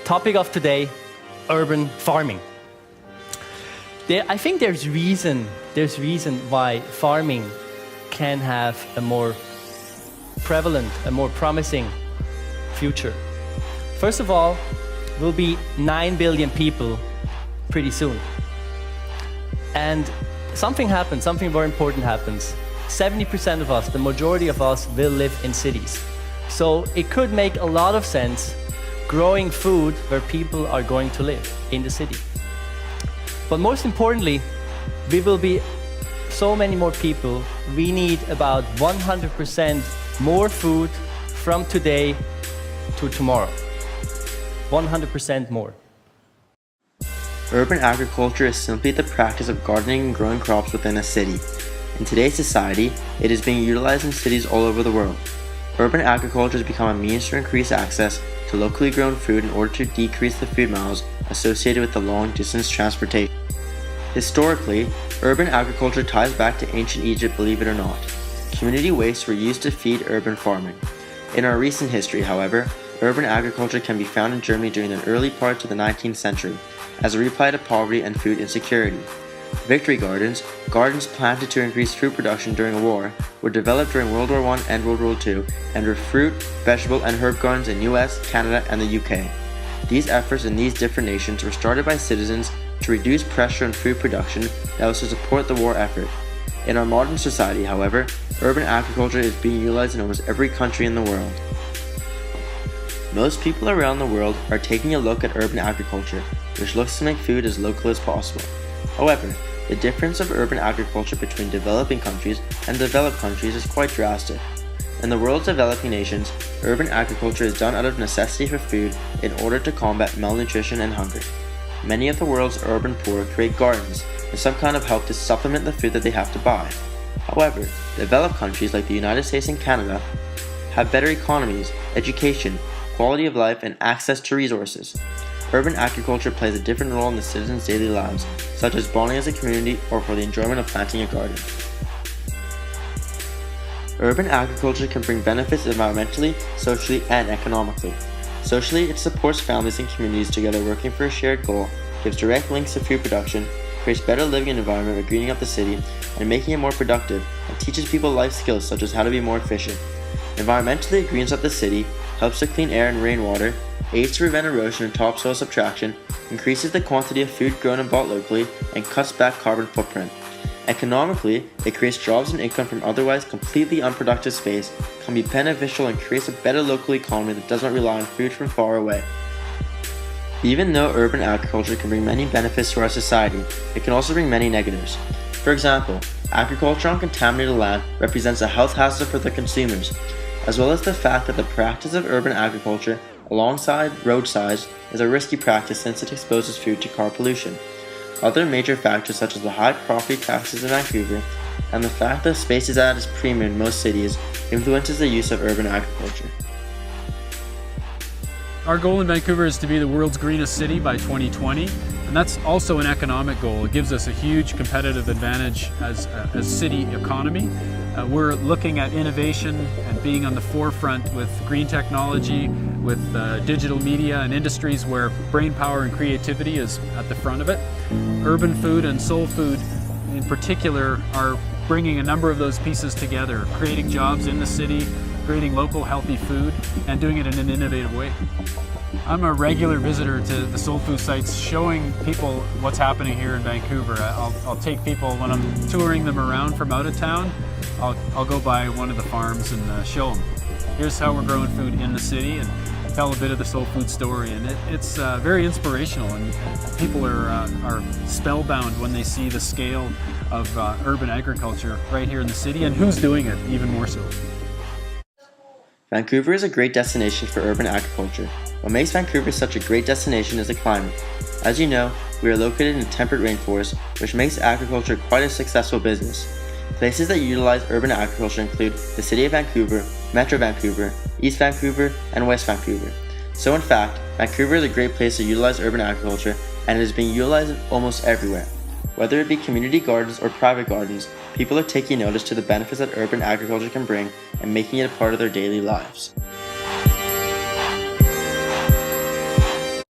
Topic of today, urban farming. I think there's reason why farming can have a more prevalent, a more promising future. First of all, we'll be 9 billion people pretty soon. And something happens, something very important happens. 70% of us, the majority of us, will live in cities. So it could make a lot of sense growing food where people are going to live, in the city. But most importantly, we will be so many more people. We need about 100% more food from today to tomorrow. 100% more. Urban agriculture is simply the practice of gardening and growing crops within a city. In today's society, it is being utilized in cities all over the world. Urban agriculture has become a means to increase access to locally grown food in order to decrease the food miles associated with the long-distance transportation. Historically, urban agriculture ties back to ancient Egypt, believe it or not. Community wastes were used to feed urban farming. In our recent history, however, urban agriculture can be found in Germany during the early parts of the 19th century as a reply to poverty and food insecurity. Victory gardens, gardens planted to increase food production during a war, were developed during World War I and World War II and were fruit, vegetable, and herb gardens in US, Canada, and the UK. These efforts in these different nations were started by citizens to reduce pressure on food production and also support the war effort. In our modern society, however, urban agriculture is being utilized in almost every country in the world. Most people around the world are taking a look at urban agriculture, which looks to make food as local as possible. However, the difference of urban agriculture between developing countries and developed countries is quite drastic. In the world's developing nations, urban agriculture is done out of necessity for food in order to combat malnutrition and hunger. Many of the world's urban poor create gardens as some kind of help to supplement the food that they have to buy. However, developed countries like the United States and Canada have better economies, education, quality of life, and access to resources. Urban agriculture plays a different role in the citizens' daily lives, such as bonding as a community or for the enjoyment of planting a garden. Urban agriculture can bring benefits environmentally, socially, and economically. Socially, it supports families and communities together working for a shared goal, gives direct links to food production, creates better living environment by greening up the city and making it more productive, and teaches people life skills such as how to be more efficient. Environmentally, it greens up the city, helps to clean air and rainwater, aids to prevent erosion and topsoil subtraction, increases the quantity of food grown and bought locally, and cuts back carbon footprint. Economically, it creates jobs and income from otherwise completely unproductive space, can be beneficial, and creates a better local economy that does not rely on food from far away. Even though urban agriculture can bring many benefits to our society, it can also bring many negatives. For example, agriculture on contaminated land represents a health hazard for the consumers, as well as the fact that the practice of urban agriculture alongside roadsides is a risky practice since it exposes food to car pollution. Other major factors such as the high property taxes in Vancouver and the fact that space is at its premium in most cities influences the use of urban agriculture. Our goal in Vancouver is to be the world's greenest city by 2020, and that's also an economic goal. It gives us a huge competitive advantage as a city economy. We're looking at innovation and being on the forefront with green technology, with digital media and industries where brain power and creativity is at the front of it. Urban food and soul food in particular are bringing a number of those pieces together, creating jobs in the city, creating local healthy food, and doing it in an innovative way. I'm a regular visitor to the soul food sites, showing people what's happening here in Vancouver. I'll take people when I'm touring them around from out of town. I'll go by one of the farms and show them. Here's how we're growing food in the city and tell a bit of the soul food story. And it's very inspirational, and people are spellbound when they see the scale of urban agriculture right here in the city and who's doing it even more so. Vancouver is a great destination for urban agriculture. What makes Vancouver such a great destination is the climate. As you know, we are located in a temperate rainforest, which makes agriculture quite a successful business. Places that utilize urban agriculture include the City of Vancouver, Metro Vancouver, East Vancouver, and West Vancouver. So in fact, Vancouver is a great place to utilize urban agriculture, and it is being utilized almost everywhere. Whether it be community gardens or private gardens, people are taking notice to the benefits that urban agriculture can bring and making it a part of their daily lives.